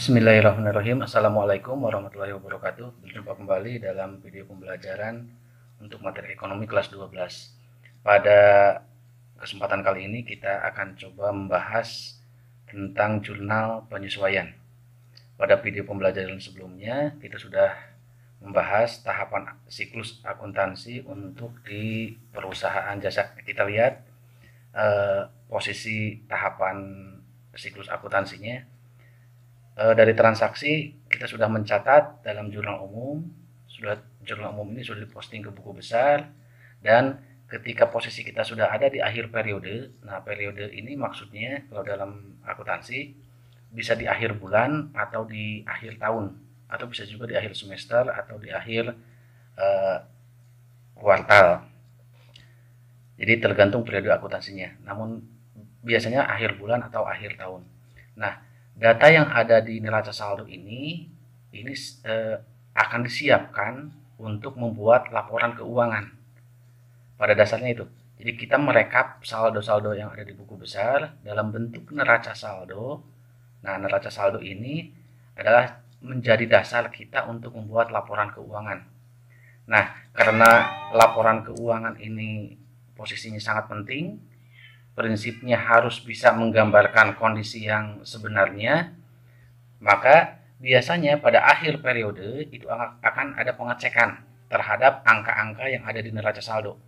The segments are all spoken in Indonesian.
Bismillahirrahmanirrahim. Assalamualaikum warahmatullahi wabarakatuh. Berjumpa kembali dalam video pembelajaran untuk materi ekonomi kelas 12. Pada kesempatan kali ini kita akan coba membahas tentang jurnal penyesuaian. Pada video pembelajaran sebelumnya kita sudah membahas tahapan siklus akuntansi untuk di perusahaan jasa. Kita lihat posisi tahapan siklus akuntansinya. Dari transaksi kita sudah mencatat dalam jurnal umum, jurnal umum ini sudah diposting ke buku besar, dan ketika posisi kita sudah ada di akhir periode. Nah, periode ini maksudnya kalau dalam akuntansi bisa di akhir bulan atau di akhir tahun, atau bisa juga di akhir semester atau di akhir kuartal. Jadi tergantung periode akuntansinya, namun biasanya akhir bulan atau akhir tahun. Nah, data yang ada di neraca saldo ini akan disiapkan untuk membuat laporan keuangan. Pada dasarnya itu. Jadi kita merekap saldo-saldo yang ada di buku besar dalam bentuk neraca saldo. Nah, neraca saldo ini adalah menjadi dasar kita untuk membuat laporan keuangan. Nah, karena laporan keuangan ini posisinya sangat penting, prinsipnya harus bisa menggambarkan kondisi yang sebenarnya, maka biasanya pada akhir periode itu akan ada pengecekan terhadap angka-angka yang ada di neraca saldo,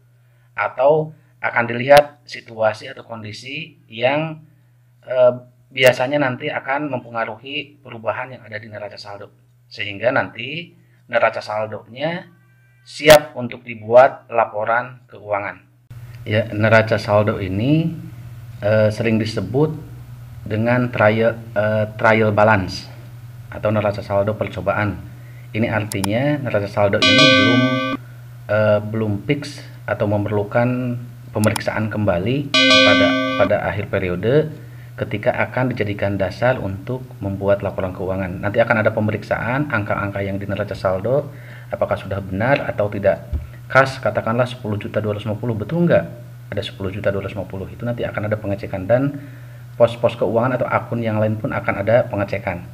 atau akan dilihat situasi atau kondisi yang biasanya nanti akan mempengaruhi perubahan yang ada di neraca saldo, sehingga nanti neraca saldonya siap untuk dibuat laporan keuangan. Ya, neraca saldo ini sering disebut dengan trial balance atau neraca saldo percobaan. Ini artinya neraca saldo ini belum fix atau memerlukan pemeriksaan kembali pada akhir periode ketika akan dijadikan dasar untuk membuat laporan keuangan. Nanti akan ada pemeriksaan angka-angka yang di neraca saldo apakah sudah benar atau tidak. Kas katakanlah 10.250, betul nggak ada 10.250? Itu nanti akan ada pengecekan, dan pos-pos keuangan atau akun yang lain pun akan ada pengecekan.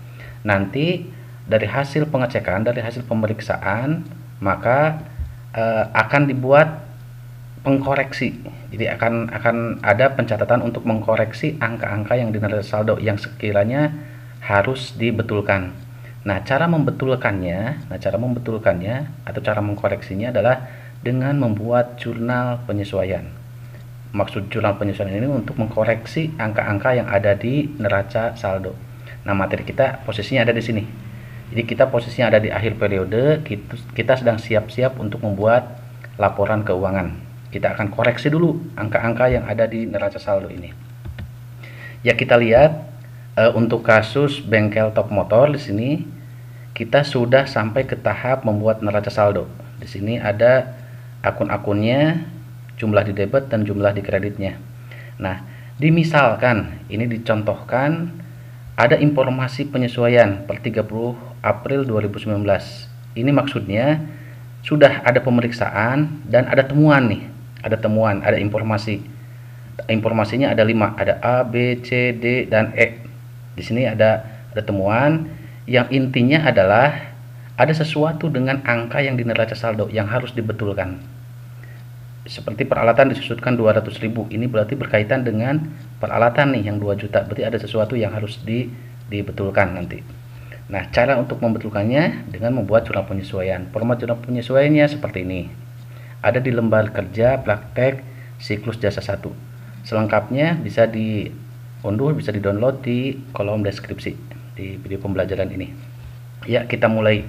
Nanti dari hasil pengecekan, dari hasil pemeriksaan, maka akan dibuat pengkoreksi. Jadi akan ada pencatatan untuk mengkoreksi angka-angka yang di neraca saldo yang sekiranya harus dibetulkan. Nah, cara membetulkannya atau cara mengkoreksinya adalah dengan membuat jurnal penyesuaian. Maksud jurnal penyesuaian ini untuk mengkoreksi angka-angka yang ada di neraca saldo. Nah, materi kita posisinya ada di sini. Jadi kita posisinya ada di akhir periode, kita sedang siap-siap untuk membuat laporan keuangan. Kita akan koreksi dulu angka-angka yang ada di neraca saldo ini. Ya, kita lihat untuk kasus bengkel Top Motor di sini kita sudah sampai ke tahap membuat neraca saldo. Di sini ada akun-akunnya, jumlah di debit dan jumlah di kreditnya. Nah, dimisalkan ini dicontohkan ada informasi penyesuaian per 30 April 2019. Ini maksudnya sudah ada pemeriksaan dan ada temuan nih. Ada temuan, ada informasi. Informasinya ada 5, ada A, B, C, D, dan E. Di sini ada temuan yang intinya adalah ada sesuatu dengan angka yang di neraca saldo yang harus dibetulkan. Seperti peralatan disusutkan 200.000, ini berarti berkaitan dengan peralatan nih yang 2 juta, berarti ada sesuatu yang harus dibetulkan nanti. Nah, cara untuk membetulkannya dengan membuat jurnal penyesuaian. Format jurnal penyesuaiannya seperti ini. Ada di lembar kerja praktek siklus jasa 1. Selengkapnya bisa diunduh, bisa di-download di kolom deskripsi di video pembelajaran ini. Ya, kita mulai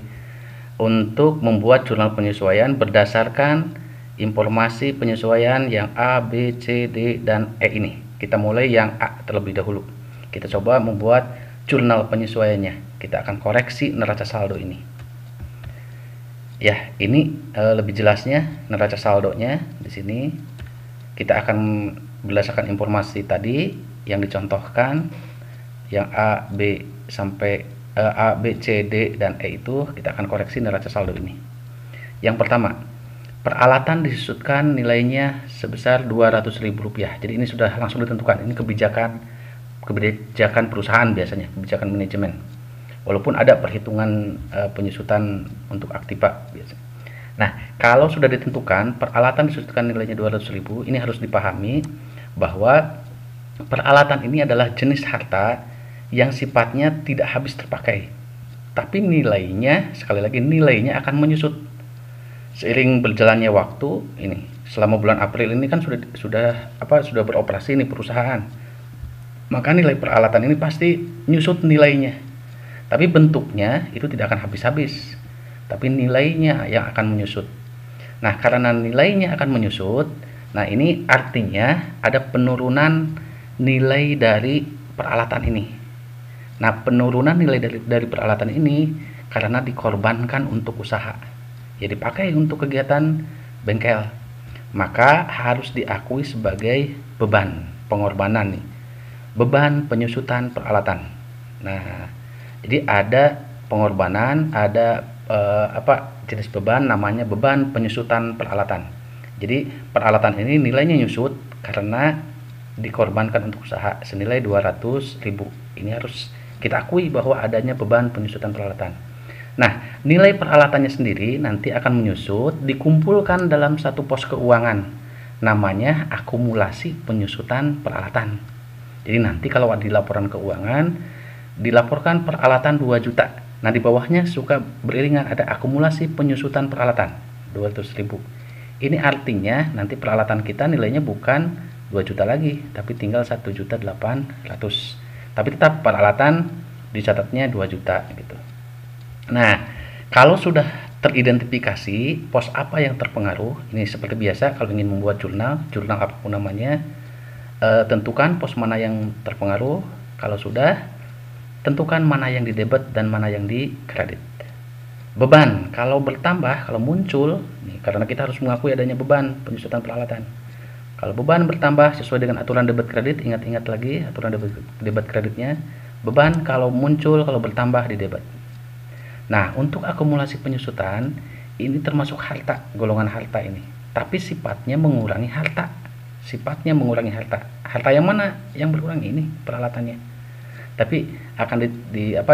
untuk membuat jurnal penyesuaian berdasarkan informasi penyesuaian yang A, B, C, D, dan E ini. Kita mulai yang A terlebih dahulu. Kita coba membuat jurnal penyesuaiannya. Kita akan koreksi neraca saldo ini. Ya, ini lebih jelasnya neraca saldonya di sini. Kita akan berdasarkan informasi tadi yang dicontohkan, yang A, B sampai A, B, C, D, dan E itu kita akan koreksi neraca saldo ini. Yang pertama, peralatan disusutkan nilainya sebesar Rp200.000. Jadi ini sudah langsung ditentukan. Ini kebijakan perusahaan biasanya, kebijakan manajemen. walaupun ada perhitungan penyusutan untuk aktiva biasa. Nah, kalau sudah ditentukan peralatan disusutkan nilainya 200.000, ini harus dipahami bahwa peralatan ini adalah jenis harta yang sifatnya tidak habis terpakai, tapi nilainya, sekali lagi, nilainya akan menyusut seiring berjalannya waktu. Ini selama bulan April ini kan sudah beroperasi nih perusahaan, maka nilai peralatan ini pasti nyusut nilainya, tapi bentuknya itu tidak akan habis-habis, tapi nilainya yang akan menyusut. Nah, karena nilainya akan menyusut, nah ini artinya ada penurunan nilai dari peralatan ini. Nah, penurunan nilai dari peralatan ini karena dikorbankan untuk usaha, ya dipakai untuk kegiatan bengkel, maka harus diakui sebagai beban pengorbanan nih, beban penyusutan peralatan. Nah, jadi ada pengorbanan, ada jenis beban namanya beban penyusutan peralatan. Jadi peralatan ini nilainya nyusut karena dikorbankan untuk usaha senilai 200.000. Ini harus kita akui bahwa adanya beban penyusutan peralatan. Nah, nilai peralatannya sendiri nanti akan menyusut, dikumpulkan dalam satu pos keuangan, namanya akumulasi penyusutan peralatan. Jadi nanti kalau di laporan keuangan dilaporkan peralatan 2 juta, nah di bawahnya suka beriringan ada akumulasi penyusutan peralatan 200.000. Ini artinya nanti peralatan kita nilainya bukan 2 juta lagi, tapi tinggal 1.800.000. Tapi tetap peralatan dicatatnya 2 juta gitu. Nah, kalau sudah teridentifikasi pos apa yang terpengaruh, ini seperti biasa kalau ingin membuat jurnal apapun namanya, tentukan pos mana yang terpengaruh. Kalau sudah, tentukan mana yang didebet dan mana yang dikredit. Beban kalau bertambah, kalau muncul nih, karena kita harus mengakui adanya beban penyusutan peralatan. Kalau beban bertambah sesuai dengan aturan debit kredit, ingat-ingat lagi aturan debit kreditnya. Beban kalau muncul, kalau bertambah di debit. Nah, untuk akumulasi penyusutan ini termasuk harta, golongan harta ini, tapi sifatnya mengurangi harta. Harta yang mana yang berkurang? Ini peralatannya, tapi akan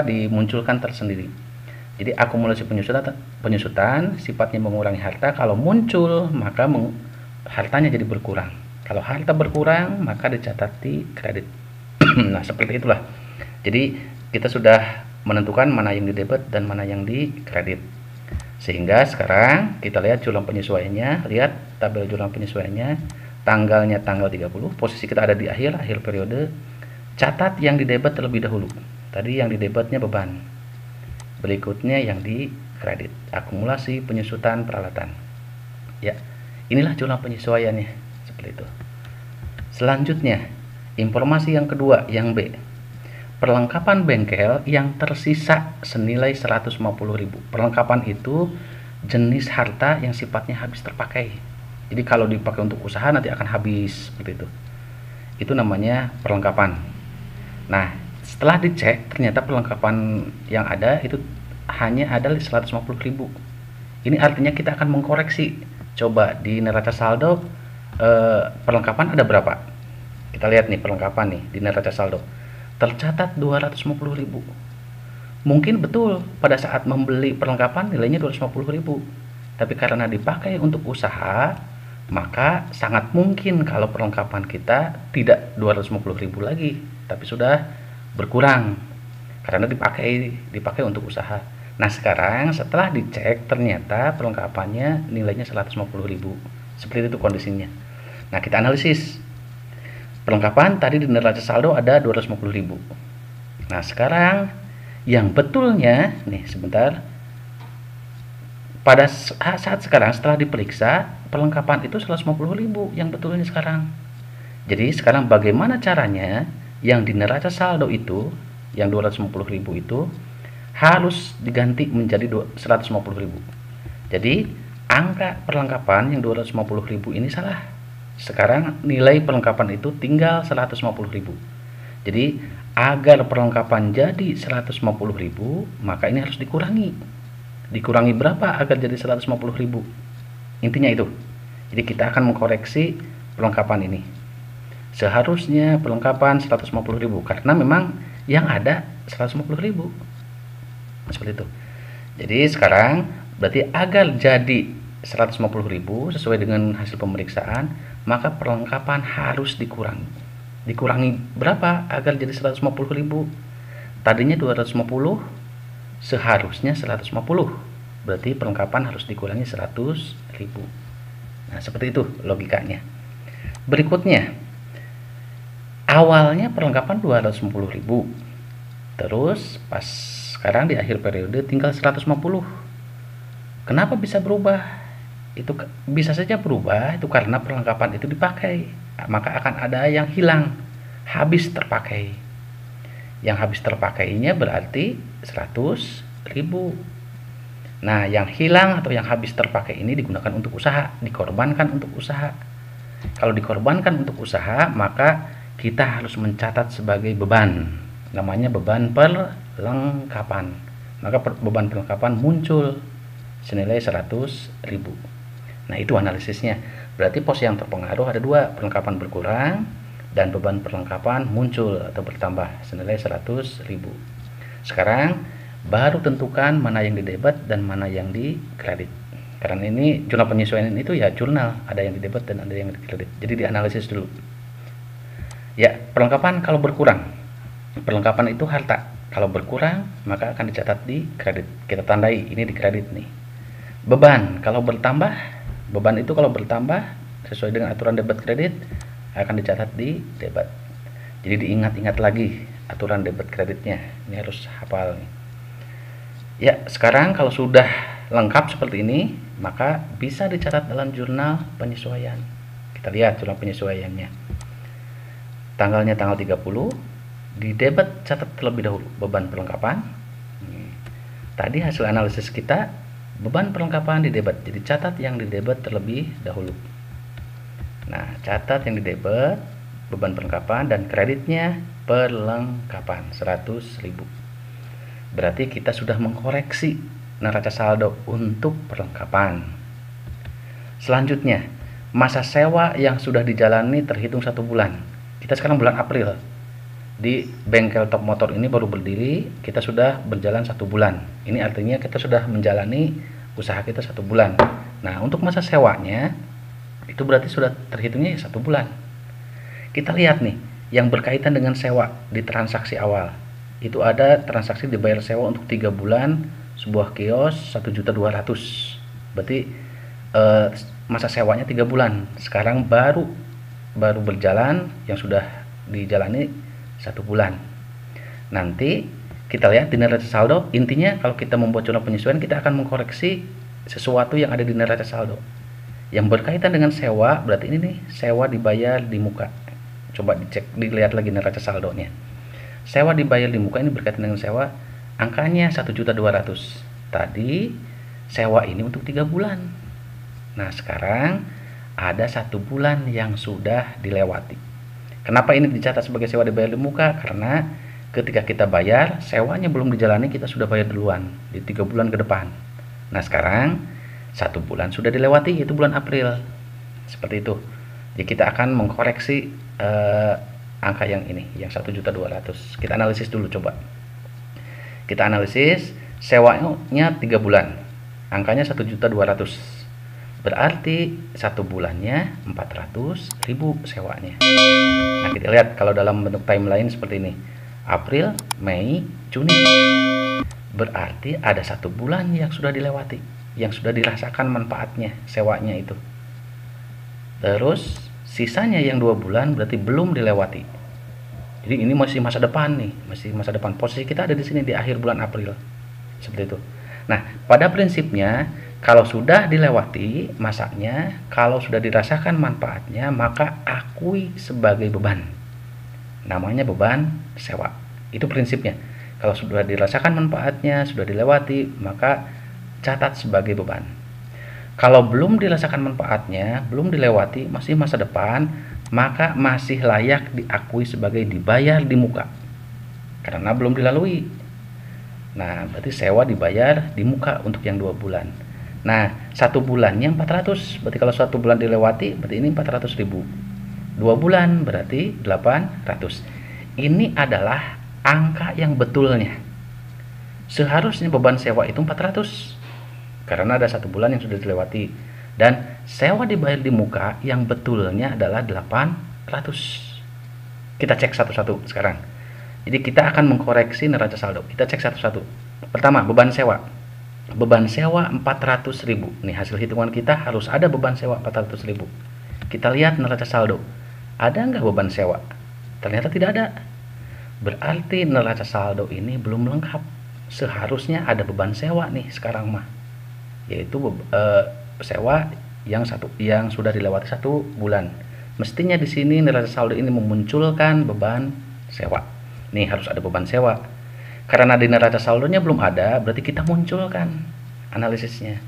dimunculkan tersendiri. Jadi akumulasi penyusutan sifatnya mengurangi harta. Kalau muncul maka hartanya jadi berkurang. Kalau harta berkurang maka dicatat di kredit. Nah, seperti itulah. Jadi kita sudah menentukan mana yang didebet dan mana yang dikredit. Sehingga sekarang kita lihat jurnal penyesuaiannya, lihat tabel jurnal penyesuaiannya. Tanggalnya tanggal 30, posisi kita ada di akhir periode. Catat yang didebet terlebih dahulu. Tadi yang didebetnya beban, berikutnya yang dikredit, akumulasi penyusutan peralatan. Ya, inilah jurnal penyesuaiannya, seperti itu. Selanjutnya, informasi yang kedua, yang B, perlengkapan bengkel yang tersisa senilai 150.000. Perlengkapan itu jenis harta yang sifatnya habis terpakai. Jadi kalau dipakai untuk usaha nanti akan habis, seperti itu. Itu namanya perlengkapan. Nah, setelah dicek ternyata perlengkapan yang ada itu hanya ada 150.000. Ini artinya kita akan mengkoreksi. Coba di neraca saldo perlengkapan ada berapa? Kita lihat nih perlengkapan nih di neraca saldo. Tercatat 250.000. Mungkin betul pada saat membeli perlengkapan nilainya 250.000. Tapi karena dipakai untuk usaha, maka sangat mungkin kalau perlengkapan kita tidak 250.000 lagi, tapi sudah berkurang karena dipakai untuk usaha. Nah, sekarang setelah dicek ternyata perlengkapannya nilainya 150.000. Seperti itu kondisinya. Nah, kita analisis. Perlengkapan tadi di neraca saldo ada 250.000. Nah, sekarang yang betulnya nih sebentar. Pada saat sekarang setelah diperiksa perlengkapan itu 150.000 yang betulnya sekarang. Jadi sekarang bagaimana caranya yang di neraca saldo itu yang 250.000 itu harus diganti menjadi 150.000. Jadi angka perlengkapan yang 250.000 ini salah. Sekarang nilai perlengkapan itu tinggal 150.000. Jadi agar perlengkapan jadi 150.000 maka ini harus dikurangi. Dikurangi berapa agar jadi 150.000? Intinya itu. Jadi kita akan mengkoreksi perlengkapan ini. Seharusnya perlengkapan 150.000 karena memang yang ada 150.000. Seperti itu. Jadi sekarang berarti agar jadi 150.000 sesuai dengan hasil pemeriksaan, maka perlengkapan harus dikurangi. Dikurangi berapa agar jadi 150.000? Tadinya 250, seharusnya 150. Berarti perlengkapan harus dikurangi 100.000. Nah, seperti itu logikanya. Berikutnya, awalnya perlengkapan 250.000. Terus pas sekarang di akhir periode tinggal 150. Kenapa bisa berubah? Itu bisa saja berubah itu karena perlengkapan itu dipakai, maka akan ada yang hilang, habis terpakai. Yang habis terpakainya berarti 100.000. Nah, yang hilang atau yang habis terpakai ini digunakan untuk usaha, dikorbankan untuk usaha. Kalau dikorbankan untuk usaha, maka kita harus mencatat sebagai beban, namanya beban perlengkapan. Maka beban perlengkapan muncul senilai 100.000. Nah, itu analisisnya. Berarti pos yang terpengaruh ada dua, perlengkapan berkurang dan beban perlengkapan muncul atau bertambah senilai 100.000. Sekarang baru tentukan mana yang didebet dan mana yang dikredit. Karena ini jurnal penyesuaian itu ya jurnal, ada yang didebet dan ada yang dikredit. Jadi dianalisis dulu. Ya, perlengkapan kalau berkurang, perlengkapan itu harta. Kalau berkurang, maka akan dicatat di kredit. Kita tandai ini di kredit nih. Beban kalau bertambah, beban itu kalau bertambah sesuai dengan aturan debit kredit akan dicatat di debit. Jadi diingat-ingat lagi aturan debit kreditnya. Ini harus hafal nih. Ya, sekarang kalau sudah lengkap seperti ini, maka bisa dicatat dalam jurnal penyesuaian. Kita lihat jurnal penyesuaiannya. Tanggalnya tanggal 30, di debit catat terlebih dahulu beban perlengkapan. Tadi hasil analisis kita beban perlengkapan di debit, jadi catat yang di debit terlebih dahulu. Nah, catat yang di debit beban perlengkapan dan kreditnya perlengkapan 100.000. Berarti kita sudah mengkoreksi neraca saldo untuk perlengkapan. Selanjutnya, masa sewa yang sudah dijalani terhitung 1 bulan. Kita sekarang bulan April. Di bengkel Top Motor ini baru berdiri, kita sudah berjalan 1 bulan. Ini artinya kita sudah menjalani usaha kita 1 bulan. Nah, untuk masa sewanya itu berarti sudah terhitungnya 1 bulan. Kita lihat nih yang berkaitan dengan sewa di transaksi awal. Itu ada transaksi dibayar sewa untuk 3 bulan sebuah kios 1.200.000. Berarti masa sewanya 3 bulan. Sekarang baru berjalan yang sudah dijalani 1 bulan. Nanti kita lihat di neraca saldo. Intinya kalau kita membuat jurnal penyesuaian, kita akan mengkoreksi sesuatu yang ada di neraca saldo. Yang berkaitan dengan sewa, berarti ini nih, sewa dibayar di muka. Coba dicek, dilihat lagi neraca saldonya. Sewa dibayar di muka ini berkaitan dengan sewa, angkanya 1.200.000. Tadi sewa ini untuk 3 bulan. Nah, sekarang ada 1 bulan yang sudah dilewati. Kenapa ini dicatat sebagai sewa dibayar di muka? Karena ketika kita bayar, sewanya belum dijalani, kita sudah bayar duluan di 3 bulan ke depan. Nah, sekarang 1 bulan sudah dilewati, yaitu bulan April. Seperti itu. Jadi kita akan mengkoreksi angka yang ini, yang 1.200.000. Kita analisis dulu coba. Kita analisis sewanya 3 bulan. Angkanya 1.200.000. Berarti 1 bulannya 400.000 sewanya. Nah, kita lihat kalau dalam bentuk timeline seperti ini. April, Mei, Juni. Berarti ada 1 bulan yang sudah dilewati, yang sudah dirasakan manfaatnya sewanya itu. Terus sisanya yang 2 bulan berarti belum dilewati. Jadi ini masih masa depan nih, masih masa depan. Posisi kita ada di sini di akhir bulan April. Seperti itu. Nah, pada prinsipnya kalau sudah dilewati masanya, kalau sudah dirasakan manfaatnya, maka akui sebagai beban. Namanya beban sewa. Itu prinsipnya. Kalau sudah dirasakan manfaatnya, sudah dilewati, maka catat sebagai beban. Kalau belum dirasakan manfaatnya, belum dilewati, masih masa depan, maka masih layak diakui sebagai dibayar di muka. Karena belum dilalui. Nah, berarti sewa dibayar di muka untuk yang 2 bulan. Nah, 1 bulannya 400. Berarti kalau 1 bulan dilewati, berarti ini 400.000. 2 bulan berarti 800. Ini adalah angka yang betulnya. seharusnya beban sewa itu 400 karena ada 1 bulan yang sudah dilewati, dan sewa dibayar di muka yang betulnya adalah 800. Kita cek satu-satu sekarang. Jadi kita akan mengkoreksi neraca saldo. Kita cek satu-satu. Pertama, beban sewa. Beban sewa 400.000. Nih hasil hitungan kita harus ada beban sewa 400.000. Kita lihat neraca saldo. Ada nggak beban sewa? Ternyata tidak ada. Berarti neraca saldo ini belum lengkap. Seharusnya ada beban sewa nih sekarang mah. Yaitu sewa yang sudah dilewati 1 bulan. Mestinya di sini neraca saldo ini memunculkan beban sewa. Nih harus ada beban sewa. Karena di neraca saldonya belum ada, berarti kita munculkan analisisnya.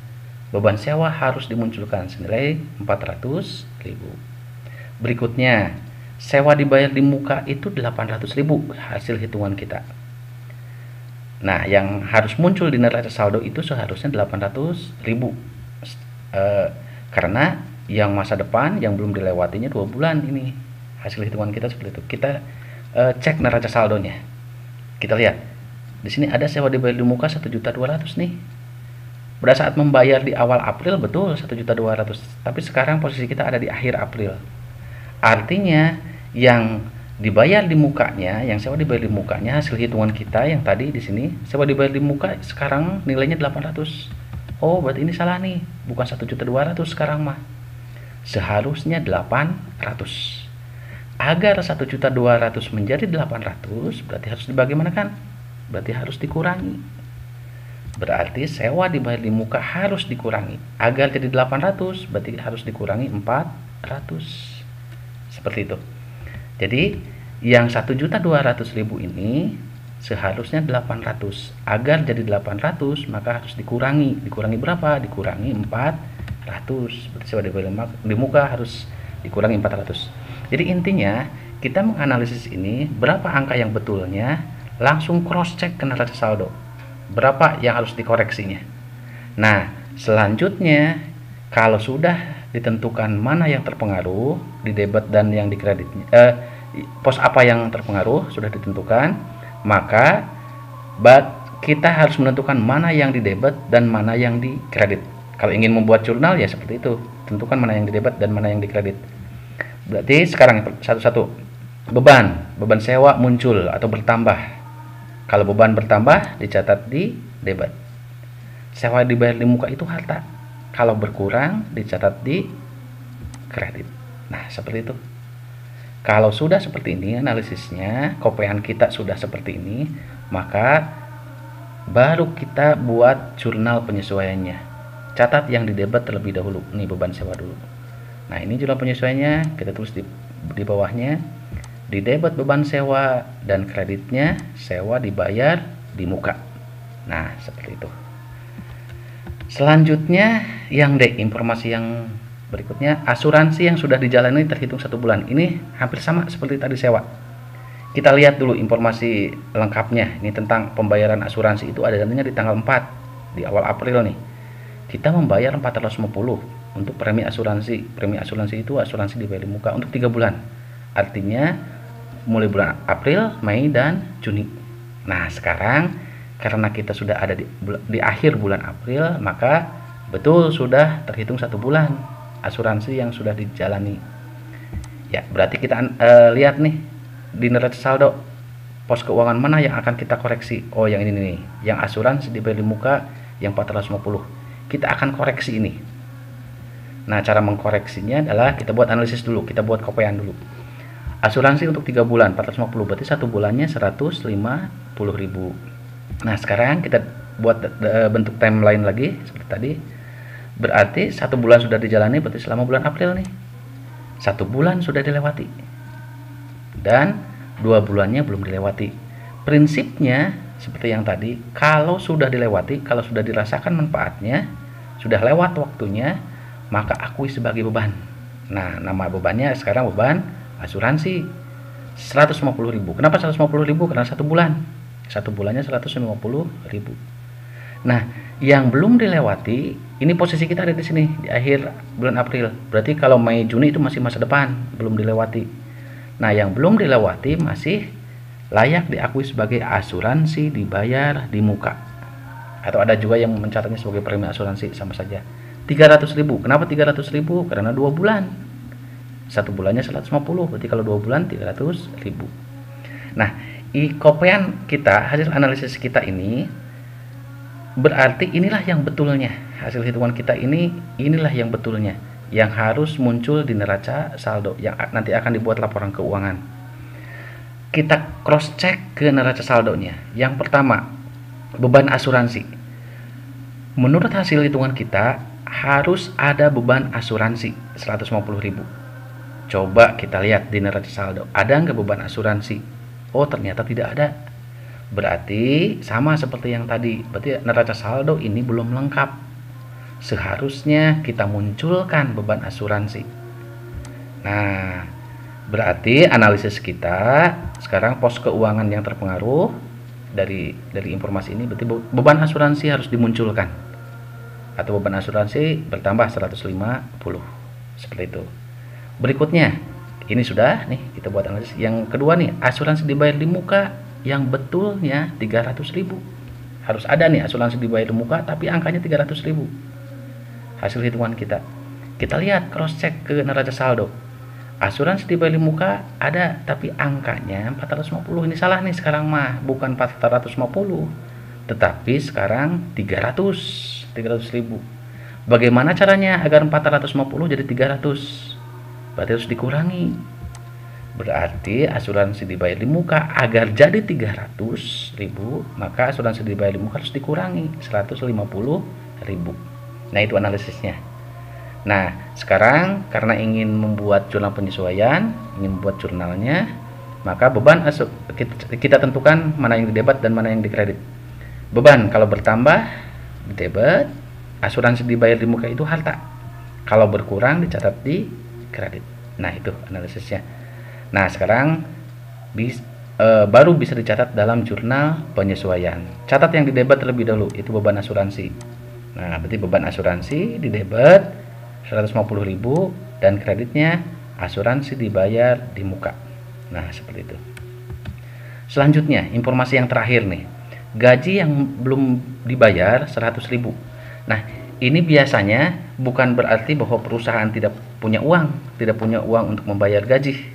Beban sewa harus dimunculkan senilai 400.000. Berikutnya, sewa dibayar di muka itu 800.000 hasil hitungan kita. Nah, yang harus muncul di neraca saldo itu seharusnya 800.000. Karena yang masa depan yang belum dilewatinya 2 bulan ini. Hasil hitungan kita seperti itu. Kita cek neraca saldonya. Kita lihat. Di sini ada sewa dibayar di muka 1.200.000 nih. Pada saat membayar di awal April betul 1.200.000, tapi sekarang posisi kita ada di akhir April. Artinya yang dibayar di mukanya, yang sewa dibayar di mukanya hasil hitungan kita yang tadi di sini sewa dibayar di muka sekarang nilainya 800. Oh, berarti ini salah nih, bukan 1.200.000 sekarang mah. Seharusnya 800. Agar 1.200.000 menjadi 800, berarti harus dibagaimanakan? Berarti harus dikurangi. Berarti sewa dibayar di muka harus dikurangi. Agar jadi 800, berarti harus dikurangi 400. Seperti itu. Jadi, yang 1.200.000 ini seharusnya 800. Agar jadi 800, maka harus dikurangi. Dikurangi berapa? Dikurangi 400. Berarti sewa dibayar di muka harus dikurangi 400. Jadi intinya kita menganalisis ini berapa angka yang betulnya, langsung cross check ke neraca saldo. Berapa yang harus dikoreksinya. Nah, selanjutnya kalau sudah ditentukan mana yang terpengaruh di debit dan yang di kreditnya, pos apa yang terpengaruh sudah ditentukan, maka kita harus menentukan mana yang di debit dan mana yang di kredit. Kalau ingin membuat jurnal ya seperti itu, tentukan mana yang di debit dan mana yang di kredit. Berarti sekarang satu-satu, beban sewa muncul atau bertambah. Kalau beban bertambah dicatat di debit. Sewa dibayar di muka itu harta. Kalau berkurang dicatat di kredit. Nah, seperti itu. Kalau sudah seperti ini analisisnya, kopean kita sudah seperti ini, maka baru kita buat jurnal penyesuaiannya. Catat yang di debit terlebih dahulu. Ini beban sewa dulu. Nah, ini jurnal penyesuaiannya, kita tulis di bawahnya. Di debit beban sewa dan kreditnya sewa dibayar di muka. Nah, seperti itu. Selanjutnya yang D, informasi yang berikutnya, asuransi yang sudah dijalani terhitung 1 bulan. Ini hampir sama seperti tadi sewa. Kita lihat dulu informasi lengkapnya. Ini tentang pembayaran asuransi itu ada dananya di tanggal 4 di awal April nih. Kita membayar 450 untuk premi asuransi. Premi asuransi itu asuransi dibayar di muka untuk 3 bulan. Artinya mulai bulan April, Mei, dan Juni. Nah, sekarang karena kita sudah ada di akhir bulan April, maka betul sudah terhitung 1 bulan asuransi yang sudah dijalani. Ya, berarti kita lihat nih di neraca saldo pos keuangan mana yang akan kita koreksi. Oh, yang ini nih, yang asuransi dibayar di muka yang 450. Kita akan koreksi ini. Nah, cara mengkoreksinya adalah kita buat analisis dulu, kita buat kopean dulu. Asuransi untuk 3 bulan 450, berarti 1 bulannya 150.000. Nah, sekarang kita buat bentuk timeline lagi seperti tadi. Berarti 1 bulan sudah dijalani, berarti selama bulan April nih 1 bulan sudah dilewati dan 2 bulannya belum dilewati. Prinsipnya seperti yang tadi, kalau sudah dilewati, kalau sudah dirasakan manfaatnya, sudah lewat waktunya, maka akui sebagai beban. Nah, nama bebannya sekarang beban asuransi 150.000. Kenapa 150.000? Karena 1 bulan. 1 bulannya 150.000. Nah, yang belum dilewati, ini posisi kita ada di sini di akhir bulan April. Berarti kalau Mei Juni itu masih masa depan, belum dilewati. Nah, yang belum dilewati masih layak diakui sebagai asuransi dibayar di muka. Atau ada juga yang mencatatnya sebagai premi asuransi, sama saja. 300.000. Kenapa 300.000? Karena 2 bulan. Satu bulannya 150, berarti kalau 2 bulan 300.000. Nah, kopean kita, hasil analisis kita ini berarti inilah yang betulnya. Hasil hitungan kita inilah yang betulnya, yang harus muncul di neraca saldo yang nanti akan dibuat laporan keuangan. Kita cross check ke neraca saldonya. Yang pertama, beban asuransi. Menurut hasil hitungan kita harus ada beban asuransi 150.000. Coba kita lihat di neraca saldo, ada nggak beban asuransi? Oh, ternyata tidak ada. Berarti sama seperti yang tadi, berarti neraca saldo ini belum lengkap. Seharusnya kita munculkan beban asuransi. Nah, berarti analisis kita sekarang pos keuangan yang terpengaruh dari informasi ini, berarti beban asuransi harus dimunculkan, atau beban asuransi bertambah 150, seperti itu. Berikutnya, ini sudah nih kita buat analisis. Yang kedua nih, asuransi dibayar di muka yang betulnya 300.000. Harus ada nih asuransi dibayar di muka tapi angkanya 300.000. Hasil hitungan kita lihat, cross check ke neraca saldo. Asuransi dibayar di muka ada tapi angkanya 450. Ini salah nih sekarang mah, bukan 450 tetapi sekarang 300.000. Bagaimana caranya agar 450 jadi 300? Berarti harus dikurangi. Berarti asuransi dibayar di muka agar jadi 300.000, maka asuransi dibayar di muka harus dikurangi 150.000. Nah, itu analisisnya. Nah, sekarang karena ingin membuat jurnal penyesuaian, ingin membuat jurnalnya, maka beban kita tentukan mana yang didebet dan mana yang dikredit. Beban kalau bertambah didebet, asuransi dibayar di muka itu harta. Kalau berkurang dicatat di kredit. Nah, itu analisisnya. Nah, sekarang baru bisa dicatat dalam jurnal penyesuaian. Catat yang didebet terlebih dahulu, itu beban asuransi. Nah, berarti beban asuransi didebet 150.000 dan kreditnya asuransi dibayar di muka. Nah, seperti itu. Selanjutnya, informasi yang terakhir nih. Gaji yang belum dibayar 100.000. Nah, ini biasanya bukan berarti bahwa perusahaan tidak punya uang untuk membayar gaji.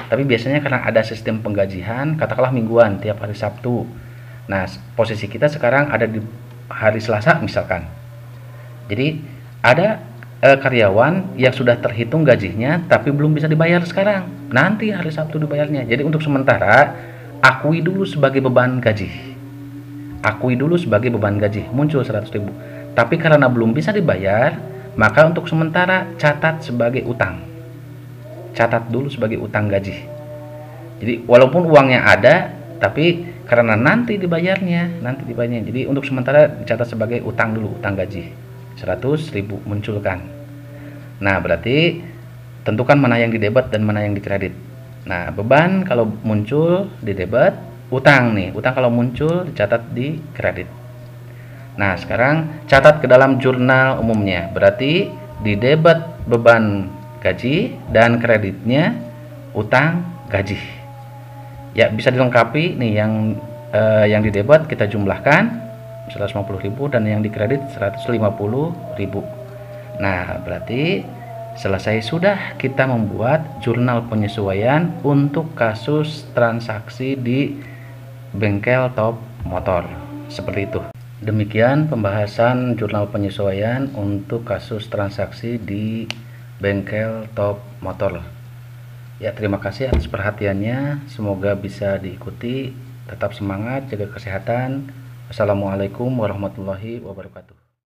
Tapi biasanya karena ada sistem penggajian, katakanlah mingguan tiap hari Sabtu. Nah, posisi kita sekarang ada di hari Selasa misalkan. Jadi ada karyawan yang sudah terhitung gajinya tapi belum bisa dibayar sekarang. Nanti hari Sabtu dibayarnya. Jadi untuk sementara akui dulu sebagai beban gaji. Muncul 100.000. Tapi karena belum bisa dibayar, maka untuk sementara catat sebagai utang. Catat dulu sebagai utang gaji. Jadi walaupun uangnya ada, tapi karena nanti dibayarnya. Jadi untuk sementara dicatat sebagai utang dulu, utang gaji. 100.000 munculkan. Nah, berarti tentukan mana yang didebet dan mana yang dikredit. Nah, beban kalau muncul didebet, utang kalau muncul dicatat di kredit. Nah, sekarang catat ke dalam jurnal umumnya. Berarti didebet beban gaji dan kreditnya utang gaji. Ya, bisa dilengkapi nih yang didebet kita jumlahkan 150.000 dan yang dikredit 150.000. Nah, berarti selesai sudah kita membuat jurnal penyesuaian untuk kasus transaksi di bengkel top motor. Seperti itu. Demikian pembahasan jurnal penyesuaian untuk kasus transaksi di bengkel top motor. Ya, terima kasih atas perhatiannya. Semoga bisa diikuti. Tetap semangat, jaga kesehatan. Assalamualaikum warahmatullahi wabarakatuh.